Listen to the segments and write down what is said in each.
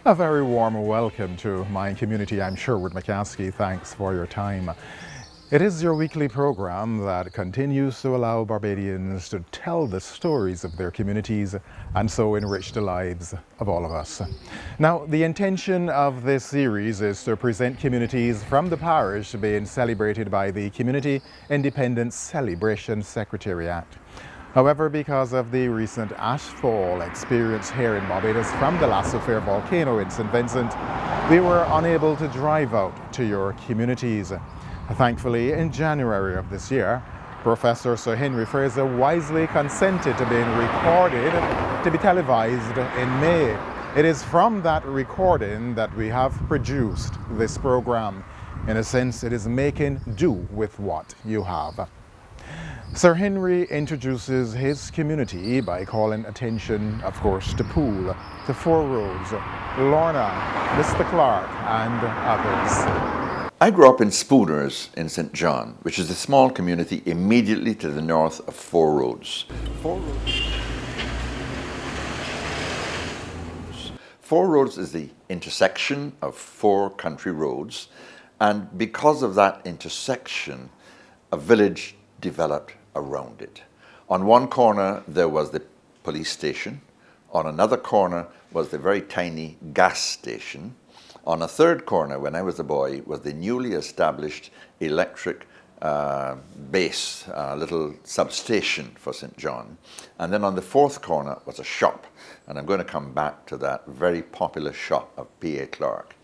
A very warm welcome to my community. I'm Sherwood McCaskey. Thanks for your time. It is your weekly program that continues to allow Barbadians to tell the stories of their communities and so enrich the lives of all of us. Now, the intention of this series is to present communities from the parish being celebrated by the Community Independence Celebration Secretariat. However, because of the recent ashfall experienced here in Barbados from the Lasso-Fair volcano in St. Vincent, we were unable to drive out to your communities. Thankfully, in January of this year, Professor Sir Henry Fraser wisely consented to being recorded to be televised in May. It is from that recording that we have produced this program. In a sense, it is making do with what you have. Sir Henry introduces his community by calling attention, of course, to Poole, to Four Roads, Lorna, Mr. Clark, and others. I grew up in Spooners in St. John, which is a small community immediately to the north of Four Roads. Four Roads is the intersection of four country roads, and because of that intersection, a village developed around it. On one corner there was the police station, on another corner was the very tiny gas station. On a third corner, when I was a boy, was the newly established electric base, little substation for St. John. And then on the fourth corner was a shop, and I'm going to come back to that very popular shop of P.A. Clark.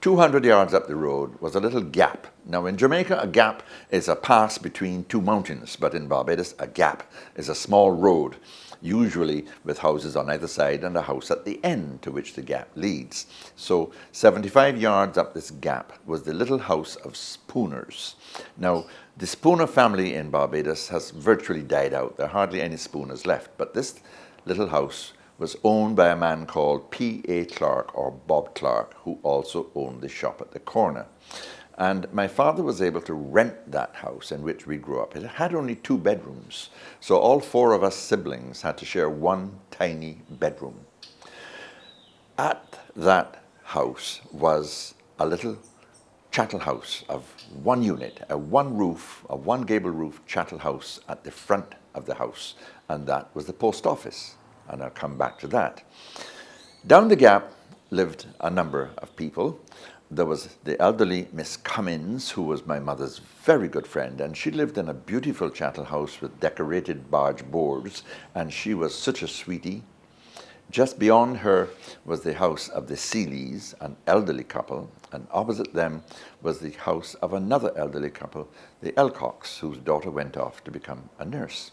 200 yards up the road was a little gap. Now in Jamaica, a gap is a pass between two mountains, but in Barbados, a gap is a small road, usually with houses on either side and a house at the end to which the gap leads. So 75 yards up this gap was the little house of Spooners. Now, the Spooner family in Barbados has virtually died out. There are hardly any Spooners left, but this little house was owned by a man called P.A. Clark, or Bob Clark, who also owned the shop at the corner. And my father was able to rent that house in which we grew up. It had only 2 bedrooms, so all 4 of us siblings had to share one tiny bedroom. At that house was a little chattel house of 1 unit, a 1 roof, a 1 gable roof chattel house at the front of the house, and that was the post office. And I'll come back to that. Down the gap lived a number of people. There was the elderly Miss Cummins, who was my mother's very good friend, and she lived in a beautiful chattel house with decorated barge boards, and she was such a sweetie. Just beyond her was the house of the Seeleys, an elderly couple, and opposite them was the house of another elderly couple, the Elcocks, whose daughter went off to become a nurse.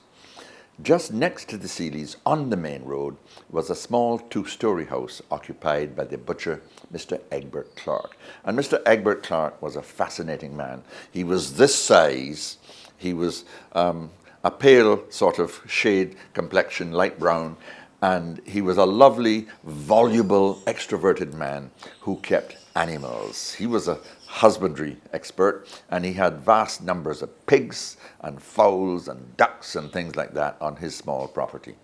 Just next to the Seeleys, on the main road, was a small 2-story house occupied by the butcher, Mr. Egbert Clark. And Mr. Egbert Clark was a fascinating man. He was this size. He was a pale sort of shade complexion, light brown, and he was a lovely, voluble, extroverted man who kept animals. He was a husbandry expert, and he had vast numbers of pigs and fowls and ducks and things like that on his small property.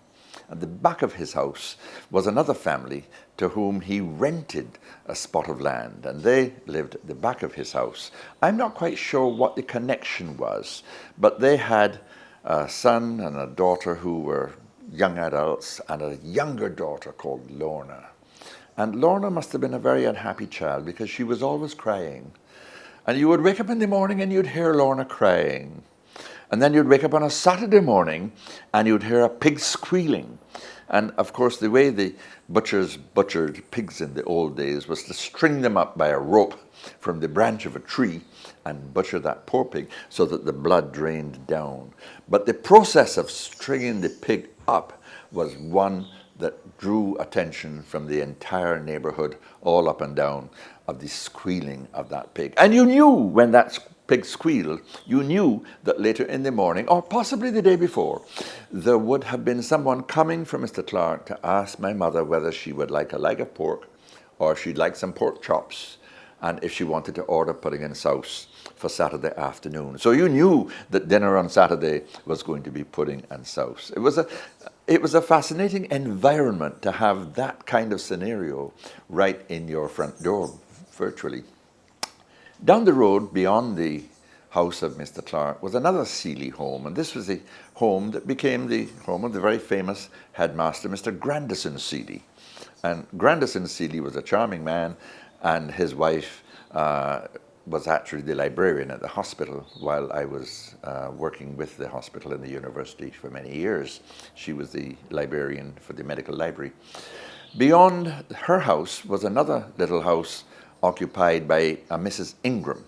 At the back of his house was another family to whom he rented a spot of land, and they lived at the back of his house. I'm not quite sure what the connection was, but they had a son and a daughter who were young adults, and a younger daughter called Lorna. And Lorna must have been a very unhappy child because she was always crying. And you would wake up in the morning and you'd hear Lorna crying. And then you'd wake up on a Saturday morning and you'd hear a pig squealing. And of course, the way the butchers butchered pigs in the old days was to string them up by a rope from the branch of a tree and butcher that poor pig so that the blood drained down. But the process of stringing the pig up was one that drew attention from the entire neighborhood, all up and down, of the squealing of that pig. And you knew when that pig squealed, you knew that later in the morning, or possibly the day before, there would have been someone coming from Mr. Clark to ask my mother whether she would like a leg of pork or if she'd like some pork chops, and if she wanted to order pudding and sauce for Saturday afternoon. So you knew that dinner on Saturday was going to be pudding and sauce. It was it was a fascinating environment to have that kind of scenario right in your front door, virtually. Down the road, beyond the house of Mr. Clark, was another Seeley home, and this was the home that became the home of the very famous headmaster, Mr. Grandison Seeley. And Grandison Seeley was a charming man, and his wife was actually the librarian at the hospital while I was working with the hospital and the university for many years. She was the librarian for the medical library. Beyond her house was another little house occupied by a Mrs. Ingram.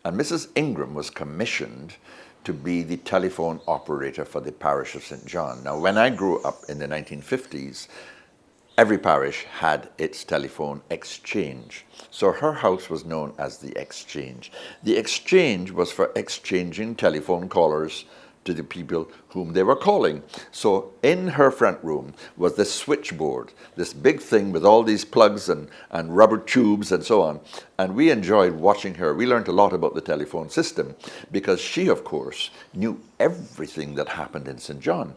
And Mrs. Ingram was commissioned to be the telephone operator for the parish of St. John. Now, when I grew up in the 1950s, every parish had its telephone exchange. So her house was known as the Exchange. The Exchange was for exchanging telephone callers to the people whom they were calling. So in her front room was this switchboard, this big thing with all these plugs and rubber tubes and so on. And we enjoyed watching her. We learned a lot about the telephone system because she, of course, knew everything that happened in St. John.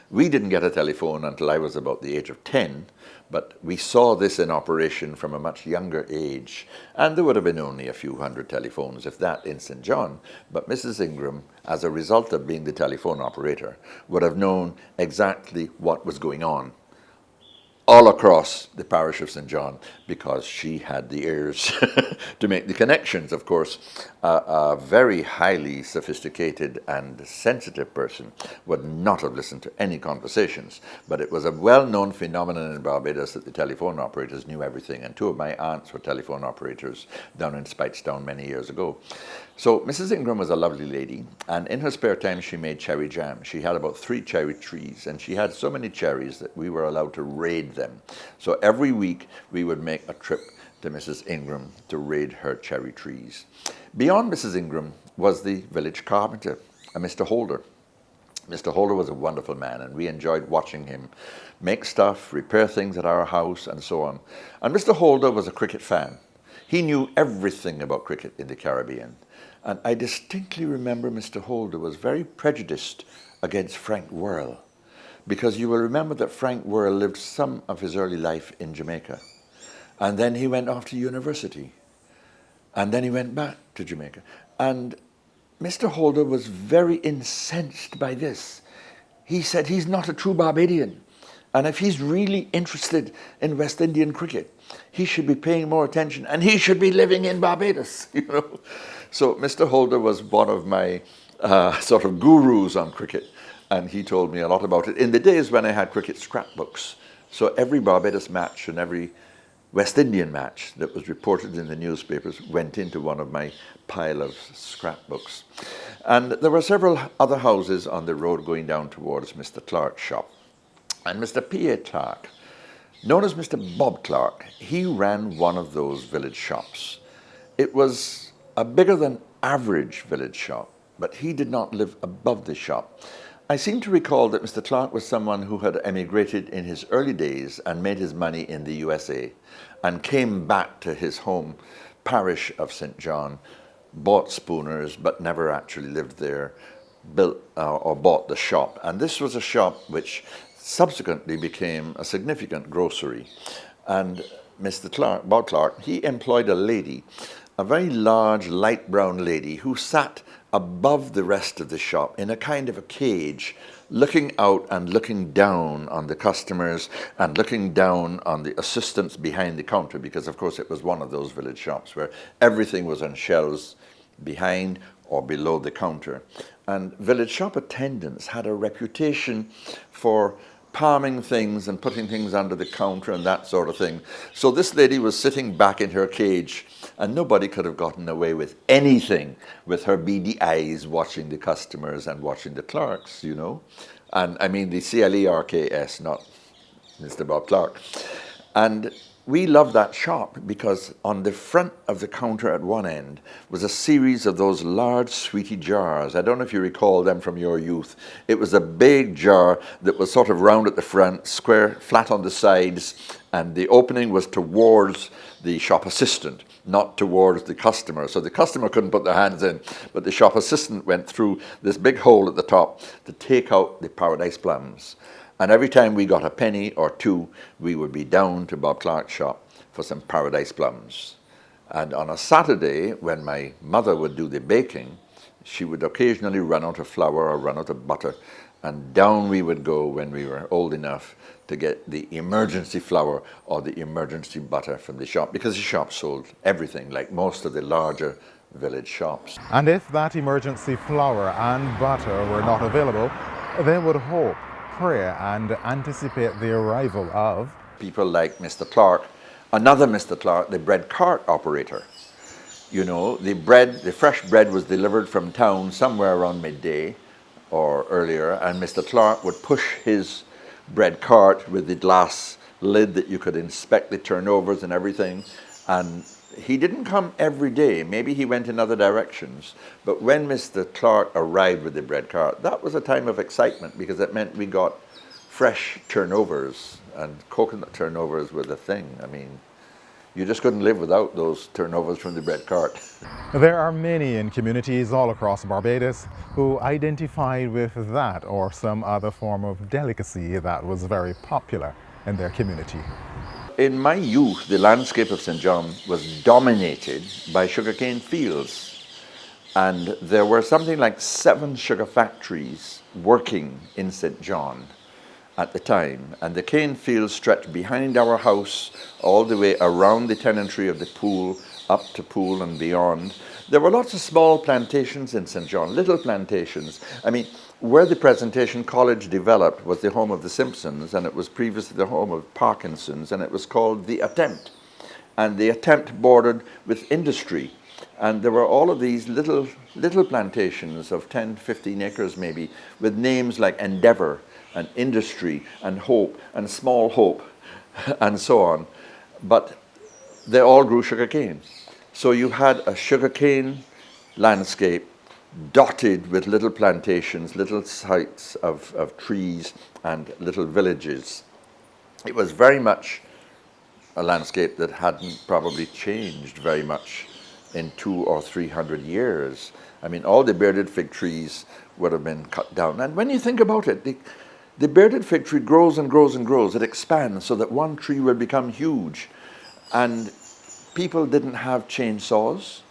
We didn't get a telephone until I was about the age of 10, but we saw this in operation from a much younger age. And there would have been only a few hundred telephones, if that, in St. John. But Mrs. Ingram, as a result of being the telephone operator, would have known exactly what was going on all across the parish of St. John because she had the ears to make the connections. Of course, a very highly sophisticated and sensitive person would not have listened to any conversations, but it was a well-known phenomenon in Barbados that the telephone operators knew everything, and two of my aunts were telephone operators down in Speightstown many years ago. So Mrs. Ingram was a lovely lady, and in her spare time she made cherry jam. She had about 3 cherry trees, and she had so many cherries that we were allowed to raid them. So every week we would make a trip to Mrs. Ingram to raid her cherry trees. Beyond Mrs. Ingram was the village carpenter, a Mr. Holder. Mr. Holder was a wonderful man, and we enjoyed watching him make stuff, repair things at our house, and so on. And Mr. Holder was a cricket fan. He knew everything about cricket in the Caribbean. And I distinctly remember Mr. Holder was very prejudiced against Frank Worrell, because you will remember that Frank Worrell lived some of his early life in Jamaica. And then he went off to university. And then he went back to Jamaica. And Mr. Holder was very incensed by this. He said he's not a true Barbadian. And if he's really interested in West Indian cricket, he should be paying more attention and he should be living in Barbados, you know. So Mr. Holder was one of my sort of gurus on cricket, and he told me a lot about it in the days when I had cricket scrapbooks. So every Barbados match and every West Indian match that was reported in the newspapers went into one of my pile of scrapbooks. And there were several other houses on the road going down towards Mr. Clark's shop. And Mr. P.A. Clark, known as Mr. Bob Clark, he ran one of those village shops. It was a bigger than average village shop, but he did not live above the shop. I seem to recall that Mr. Clark was someone who had emigrated in his early days and made his money in the USA and came back to his home parish of St. John, bought Spooners but never actually lived there, built or bought the shop. And this was a shop which subsequently became a significant grocery. And Mr. Clark, Bob Clark, he employed a lady, a very large light brown lady who sat above the rest of the shop in a kind of a cage, looking out and looking down on the customers and looking down on the assistants behind the counter, because of course it was one of those village shops where everything was on shelves behind or below the counter. And village shop attendants had a reputation for palming things and putting things under the counter and that sort of thing. So this lady was sitting back in her cage, and nobody could have gotten away with anything with her beady eyes watching the customers and watching the clerks, you know. And I mean the CLERKS, not Mr. Bob Clark. And we loved that shop because on the front of the counter at one end was a series of those large sweetie jars. I don't know if you recall them from your youth. It was a big jar that was sort of round at the front, square, flat on the sides, and the opening was towards the shop assistant, not towards the customer. So the customer couldn't put their hands in, but the shop assistant went through this big hole at the top to take out the paradise plums. And every time we got a penny or two, we would be down to Bob Clark's shop for some paradise plums. And on a Saturday, when my mother would do the baking, she would occasionally run out of flour or run out of butter, and down we would go when we were old enough to get the emergency flour or the emergency butter from the shop, because the shop sold everything, like most of the larger village shops. And if that emergency flour and butter were not available, they would hope, pray, and anticipate the arrival of People like Mr. Clark, another Mr. Clark, the bread cart operator. You know, the fresh bread was delivered from town somewhere around midday or earlier, and Mr. Clark would push his bread cart with the glass lid that you could inspect the turnovers and everything. And he didn't come every day. Maybe he went in other directions. But when Mr. Clark arrived with the bread cart, that was a time of excitement, because it meant we got fresh turnovers, and coconut turnovers were the thing. I mean, you just couldn't live without those turnovers from the bread cart. There are many in communities all across Barbados who identified with that or some other form of delicacy that was very popular in their community. In my youth, the landscape of St. John was dominated by sugarcane fields. And there were something like 7 sugar factories working in St. John at the time. And the cane fields stretched behind our house all the way around the tenantry of the pool, up to pool and beyond. There were lots of small plantations in St. John, little plantations. I mean, where the Presentation College developed was the home of the Simpsons, and it was previously the home of Parkinson's, and it was called The Attempt. And The Attempt bordered with industry. And there were all of these little plantations of 10, 15 acres maybe, with names like Endeavour and Industry and Hope and Small Hope and so on. But they all grew sugarcane. So you had a sugarcane landscape dotted with little plantations, little sites of trees and little villages. It was very much a landscape that hadn't probably changed very much in 200 or 300 years. I mean, all the bearded fig trees would have been cut down. And when you think about it, the bearded fig tree grows and grows and grows. It expands so that one tree will become huge. And people didn't have chainsaws.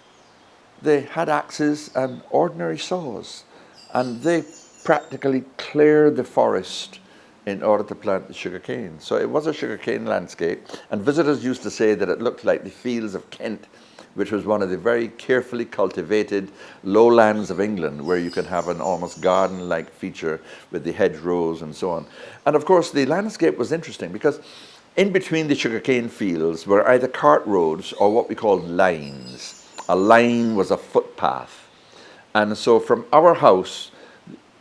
They had axes and ordinary saws. And they practically cleared the forest in order to plant the sugarcane. So it was a sugarcane landscape. And visitors used to say that it looked like the fields of Kent, which was one of the very carefully cultivated lowlands of England, where you could have an almost garden-like feature with the hedgerows and so on. And of course, the landscape was interesting because in between the sugarcane fields were either cart roads or what we called lines. A line was a footpath. And so from our house,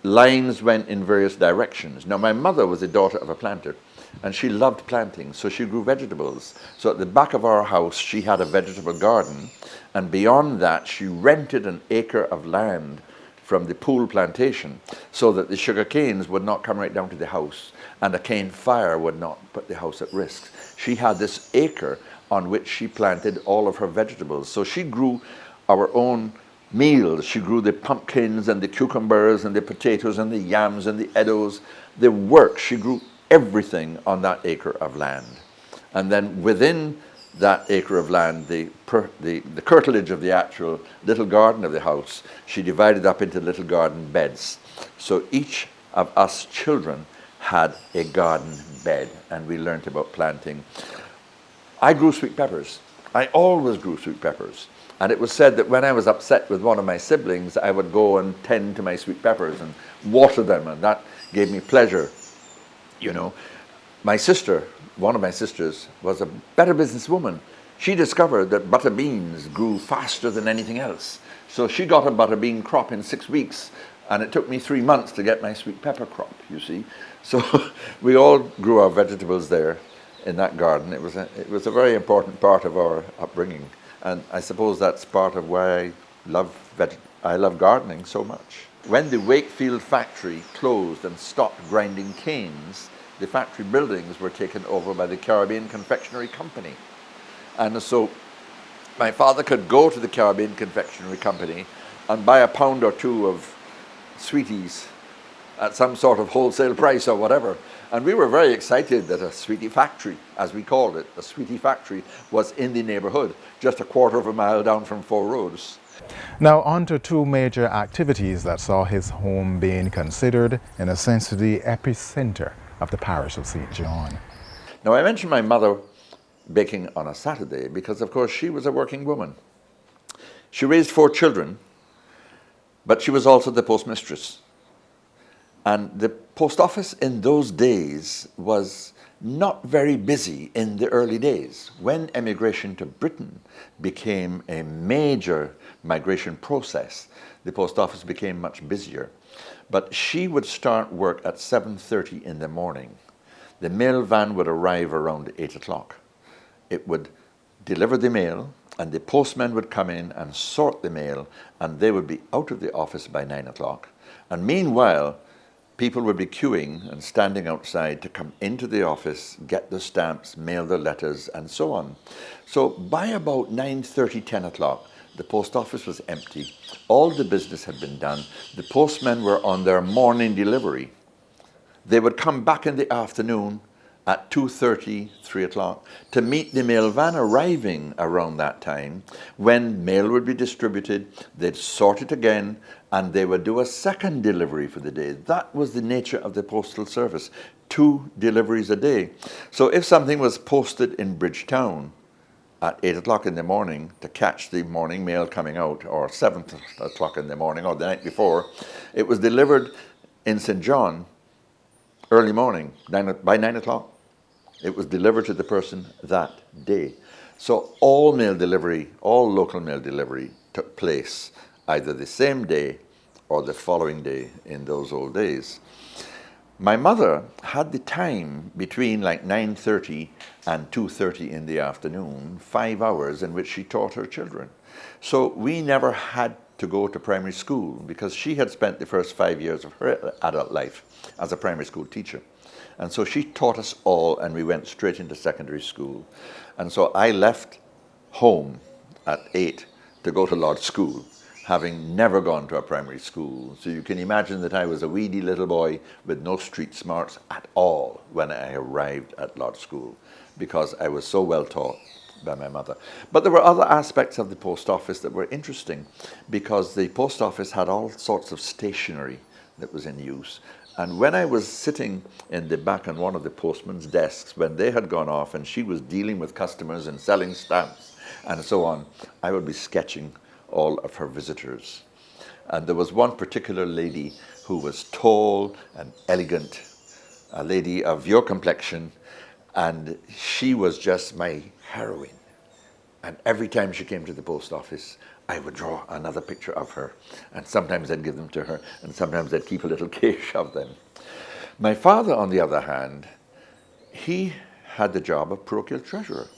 lines went in various directions. Now, my mother was the daughter of a planter, and she loved planting, so she grew vegetables. So at the back of our house, she had a vegetable garden, and beyond that, she rented an acre of land from the pool plantation so that the sugar canes would not come right down to the house, and a cane fire would not put the house at risk. She had this acre on which she planted all of her vegetables. So she grew our own meals. She grew the pumpkins and the cucumbers and the potatoes and the yams and the eddos, the work. She grew everything on that acre of land. And then within that acre of land, the curtilage of the actual little garden of the house, she divided up into little garden beds. So each of us children had a garden bed, and we learnt about planting. I grew sweet peppers. I always grew sweet peppers. And it was said that when I was upset with one of my siblings, I would go and tend to my sweet peppers and water them, and that gave me pleasure. You know, my sister, one of my sisters, was a better businesswoman. She discovered that butter beans grew faster than anything else. So she got a butter bean crop in 6 weeks, and it took me 3 months to get my sweet pepper crop, you see. So we all grew our vegetables there in that garden. It was a very important part of our upbringing. And I suppose that's part of why I love gardening so much. When the Wakefield factory closed and stopped grinding canes, the factory buildings were taken over by the Caribbean Confectionery Company. And so my father could go to the Caribbean Confectionery Company and buy a pound or two of sweeties at some sort of wholesale price or whatever. And we were very excited that a sweetie factory, as we called it, a sweetie factory, was in the neighborhood, just a quarter of a mile down from Four Roads. Now, on to two major activities that saw his home being considered, in a sense, the epicenter of the parish of St. John. Now, I mentioned my mother baking on a Saturday because, of course, she was a working woman. She raised 4 children, but she was also the postmistress. And the post office in those days was not very busy in the early days. When emigration to Britain became a major migration process, the post office became much busier. But she would start work at 7:30 in the morning. The mail van would arrive around 8 o'clock. It would deliver the mail, and the postman would come in and sort the mail, and they would be out of the office by 9 o'clock. And meanwhile, people would be queuing and standing outside to come into the office, get the stamps, mail the letters, and so on. So by about 9:30, 10 o'clock, the post office was empty. All the business had been done. The postmen were on their morning delivery. They would come back in the afternoon at 2:30, 3 o'clock to meet the mail van arriving around that time. When mail would be distributed, they'd sort it again, and they would do a second delivery for the day. That was the nature of the postal service, 2 deliveries a day. So if something was posted in Bridgetown at 8 o'clock in the morning to catch the morning mail coming out, or 7 o'clock in the morning, or the night before, it was delivered in St. John early morning, by 9 o'clock. It was delivered to the person that day. So all mail delivery, all local mail delivery took place either the same day or the following day in those old days. My mother had the time between like 9:30 and 2:30 in the afternoon, 5 hours in which she taught her children. So we never had to go to primary school because she had spent the first 5 years of her adult life as a primary school teacher. And so she taught us all, and we went straight into secondary school. And so I left home at 8 to go to Lord's School, having never gone to a primary school. So you can imagine that I was a weedy little boy with no street smarts at all when I arrived at Lord's School, because I was so well taught by my mother. But there were other aspects of the post office that were interesting, because the post office had all sorts of stationery that was in use. And when I was sitting in the back on one of the postman's desks, when they had gone off and she was dealing with customers and selling stamps and so on, I would be sketching all of her visitors. And there was one particular lady who was tall and elegant, a lady of your complexion, and she was just my heroine. And every time she came to the post office, I would draw another picture of her, and sometimes I'd give them to her, and sometimes I'd keep a little cache of them. My father, on the other hand, he had the job of parochial treasurer,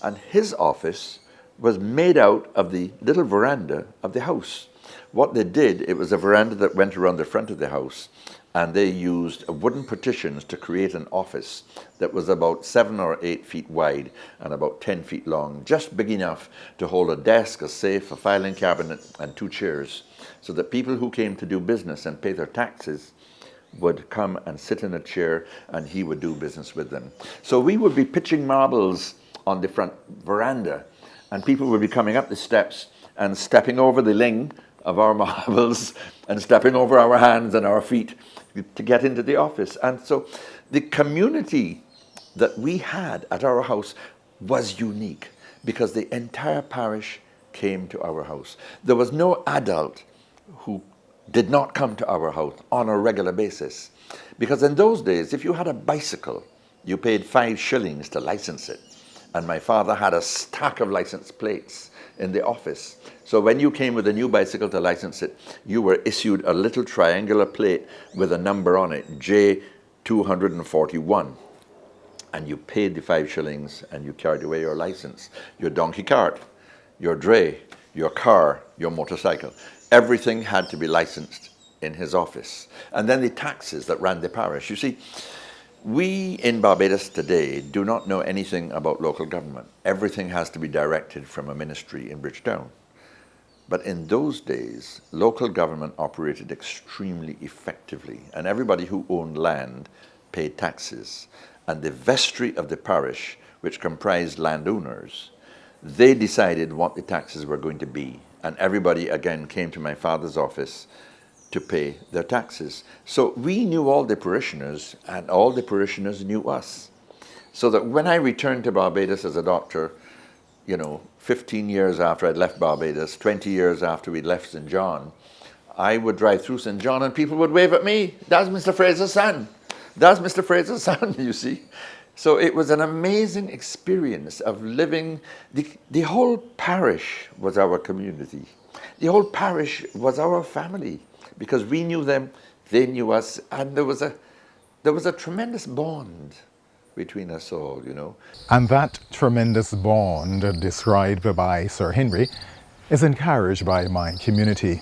and his office was made out of the little veranda of the house. What they did, it was a veranda that went around the front of the house, and they used wooden partitions to create an office that was about 7 or 8 feet wide and about 10 feet long, just big enough to hold a desk, a safe, a filing cabinet, and 2 chairs, so that people who came to do business and pay their taxes would come and sit in a chair, and he would do business with them. So we would be pitching marbles on the front veranda, and people would be coming up the steps and stepping over the ling of our marbles and stepping over our hands and our feet to get into the office. And so the community that we had at our house was unique, because the entire parish came to our house. There was no adult who did not come to our house on a regular basis, because in those days, if you had a bicycle, you paid 5 shillings to license it. And my father had a stack of license plates in the office. So when you came with a new bicycle to license it, you were issued a little triangular plate with a number on it, J241. And you paid the 5 shillings and you carried away your license. Your donkey cart, your dray, your car, your motorcycle, everything had to be licensed in his office. And then the taxes that ran the parish. You see, we in Barbados today do not know anything about local government. Everything has to be directed from a ministry in Bridgetown. But in those days, local government operated extremely effectively, and everybody who owned land paid taxes. And the vestry of the parish, which comprised landowners, they decided what the taxes were going to be. And everybody again came to my father's office to pay their taxes. So we knew all the parishioners, and all the parishioners knew us. So that when I returned to Barbados as a doctor, 15 years after I'd left Barbados, 20 years after we'd left St. John, I would drive through St. John and people would wave at me. That's Mr. Fraser's son. That's Mr. Fraser's son, you see. So it was an amazing experience of living. The whole parish was our community. The whole parish was our family because we knew them, they knew us, and there was a tremendous bond between us all, And that tremendous bond described by Sir Henry is encouraged by my community.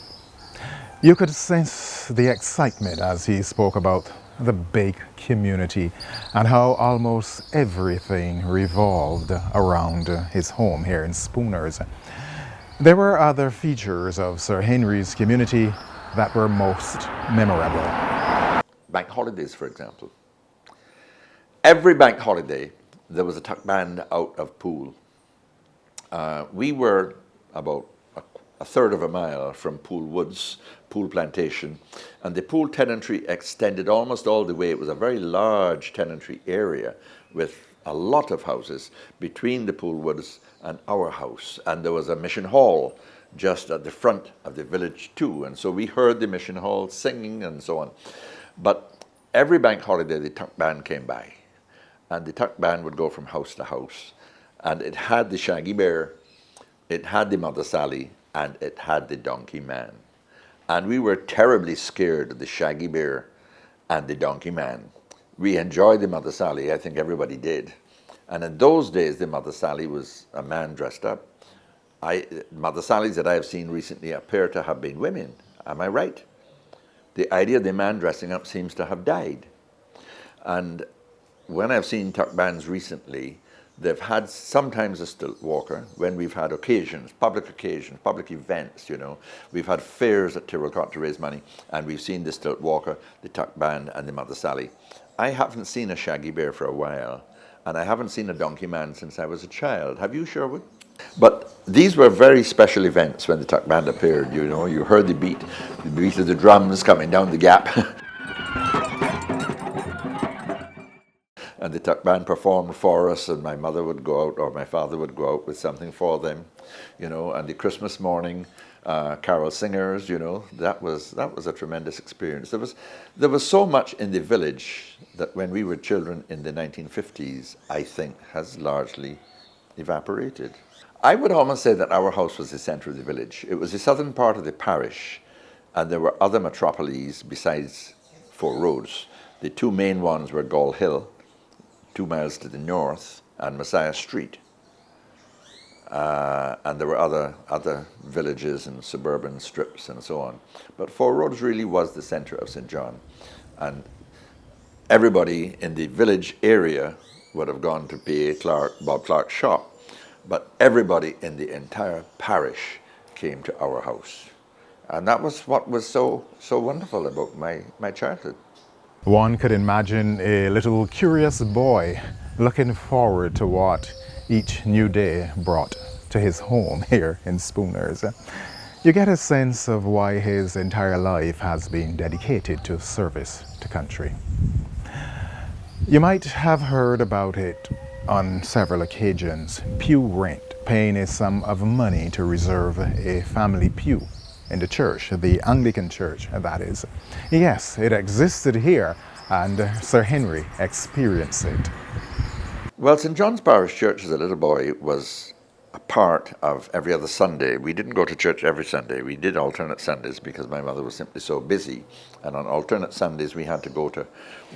You could sense the excitement as he spoke about the big community and how almost everything revolved around his home here in Spooners. There were other features of Sir Henry's community that were most memorable. Bank holidays, for example. Every bank holiday, there was a tuck band out of Poole. We were about a third of a mile from Poole Woods, Poole Plantation, and the Poole tenantry extended almost all the way. It was a very large tenantry area with a lot of houses between the Poole Woods and our house. And there was a mission hall just at the front of the village too. And so we heard the mission hall singing and so on. But every bank holiday, the tuck band came by. And the tuck band would go from house to house. And it had the Shaggy Bear, it had the Mother Sally, and it had the Donkey Man. And we were terribly scared of the Shaggy Bear and the Donkey Man. We enjoyed the Mother Sally, I think everybody did. And in those days, the Mother Sally was a man dressed up. Mother Sallys that I have seen recently appear to have been women. Am I right? The idea of the man dressing up seems to have died. And when I've seen tuck bands recently, they've had sometimes a stilt walker when we've had occasions, public events, We've had fairs at Tirralcott to raise money, and we've seen the stilt walker, the tuck band, and the Mother Sally. I haven't seen a Shaggy Bear for a while, and I haven't seen a Donkey Man since I was a child. Have you, Sherwood? But these were very special events when the tuck band appeared, You heard the beat of the drums coming down the gap. And the tuck band performed for us, and my mother would go out, or my father would go out with something for them, and the Christmas morning carol singers, that was a tremendous experience. There was so much in the village that when we were children in the 1950s, I think has largely evaporated. I would almost say that our house was the center of the village. It was the southern part of the parish, and there were other metropolises besides Four Roads. The two main ones were Gall Hill, 2 miles to the north, and Messiah Street. And there were other villages and suburban strips and so on. But Four Roads really was the center of St. John. And everybody in the village area would have gone to P.A. Bob Clark's shop. But everybody in the entire parish came to our house. And that was what was so wonderful about my childhood. One could imagine a little curious boy looking forward to what each new day brought to his home here in Spooners. You get a sense of why his entire life has been dedicated to service to country. You might have heard about it on several occasions. Pew rent, paying a sum of money to reserve a family pew in the church, the Anglican church, that is. Yes, it existed here, and Sir Henry experienced it. Well, St. John's Parish Church as a little boy was a part of every other Sunday. We didn't go to church every Sunday. We did alternate Sundays because my mother was simply so busy. And on alternate Sundays, we had to go to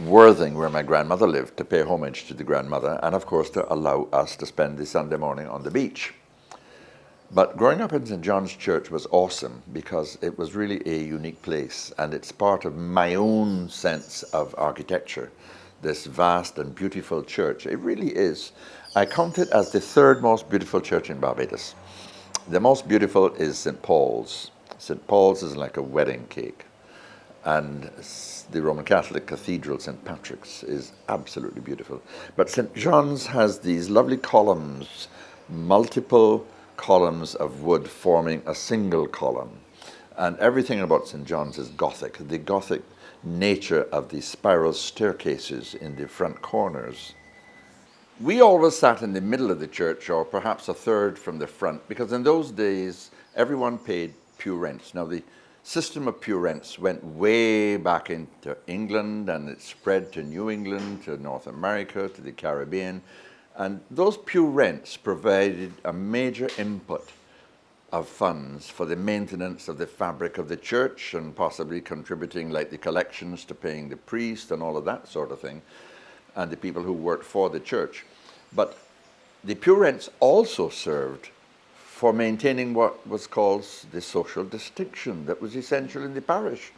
Worthing, where my grandmother lived, to pay homage to the grandmother, and of course to allow us to spend the Sunday morning on the beach. But growing up in St. John's Church was awesome because it was really a unique place, and it's part of my own sense of architecture, this vast and beautiful church. It really is. I count it as the third most beautiful church in Barbados. The most beautiful is St. Paul's. St. Paul's is like a wedding cake. and the Roman Catholic Cathedral, St. Patrick's, is absolutely beautiful. But St. John's has these lovely columns, multiple columns of wood forming a single column. And everything about St. John's is Gothic, the Gothic nature of the spiral staircases in the front corners. We always sat in the middle of the church, or perhaps a third from the front, because in those days everyone paid pew rents. Now the system of pew rents went way back into England, and it spread to New England, to North America, to the Caribbean. And those pew rents provided a major input of funds for the maintenance of the fabric of the church, and possibly contributing, like the collections, to paying the priest and all of that sort of thing, and the people who worked for the church. But the pew rents also served for maintaining what was called the social distinction that was essential in the parish.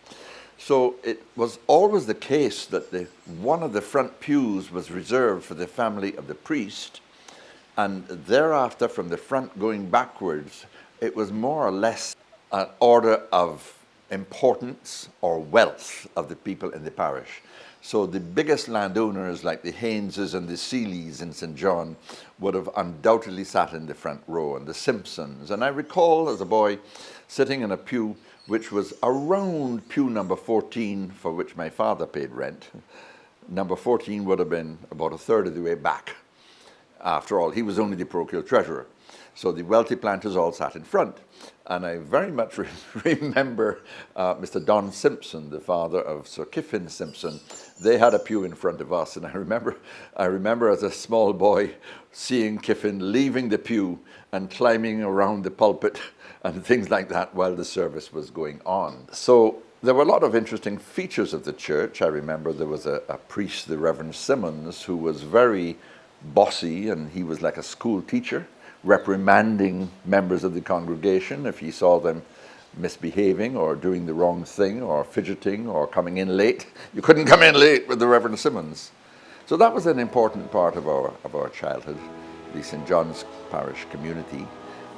So it was always the case that one of the front pews was reserved for the family of the priest, and thereafter, from the front going backwards, it was more or less an order of importance or wealth of the people in the parish. So the biggest landowners, like the Hayneses and the Seeleys in St. John, would have undoubtedly sat in the front row, and the Simpsons. And I recall as a boy sitting in a pew which was around pew number 14, for which my father paid rent. Number 14 would have been about a third of the way back. After all, he was only the parochial treasurer. So the wealthy planters all sat in front. And I very much remember Mr. Don Simpson, the father of Sir Kiffin Simpson. They had a pew in front of us, and I remember as a small boy seeing Kiffin leaving the pew and climbing around the pulpit and things like that while the service was going on. So there were a lot of interesting features of the church. I remember there was a priest, the Reverend Simmons, who was very bossy, and he was like a school teacher, reprimanding members of the congregation if he saw them misbehaving or doing the wrong thing or fidgeting or coming in late. You couldn't come in late with the Reverend Simmons. So that was an important part of our childhood, the St. John's Parish community.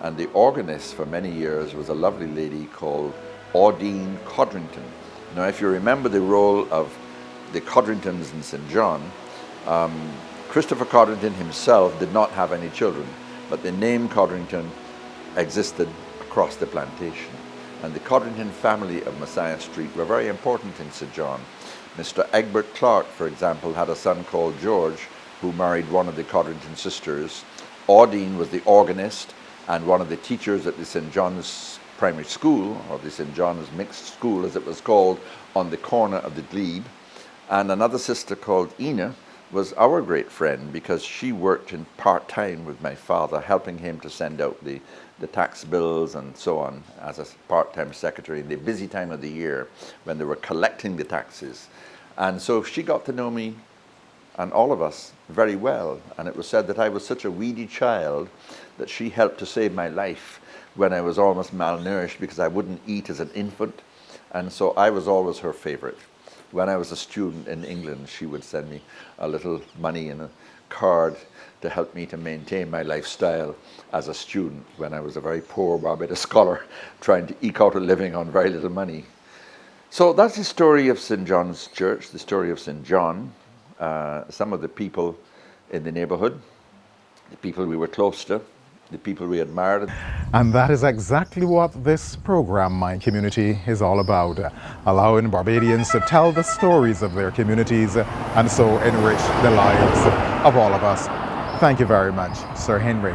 And the organist for many years was a lovely lady called Audine Codrington. Now, if you remember the role of the Codringtons in St. John, Christopher Codrington himself did not have any children, but the name Codrington existed across the plantation. And the Codrington family of Messiah Street were very important in St. John. Mr. Egbert Clark, for example, had a son called George, who married one of the Codrington sisters. Audine was the organist and one of the teachers at the St. John's Primary School, or the St. John's Mixed School as it was called, on the corner of the glebe. And another sister called Ina was our great friend, because she worked in part-time with my father, helping him to send out the tax bills and so on as a part-time secretary in the busy time of the year when they were collecting the taxes. And so she got to know me and all of us very well. And it was said that I was such a weedy child that she helped to save my life when I was almost malnourished because I wouldn't eat as an infant. And so I was always her favorite. When I was a student in England, she would send me a little money in a card to help me to maintain my lifestyle as a student when I was a very poor Barbados scholar trying to eke out a living on very little money. So that's the story of St. John's Church, the story of St. John, some of the people in the neighborhood, the people we were close to, the people we admired. And that is exactly what this program, My Community, is all about. Allowing Barbadians to tell the stories of their communities and so enrich the lives of all of us. Thank you very much, Sir Henry.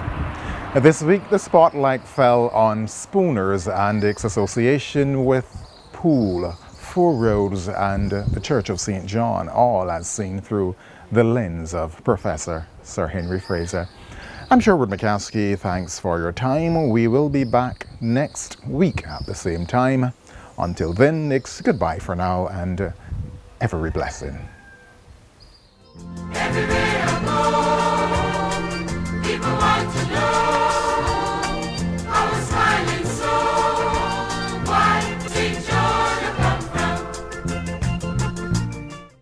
This week, the spotlight fell on Spooners and its association with Poole, Four Roads, and the Church of St. John, all as seen through the lens of Professor Sir Henry Fraser. I'm Sherwood McCaskey. Thanks for your time. We will be back next week at the same time. Until then, it's goodbye for now and every blessing.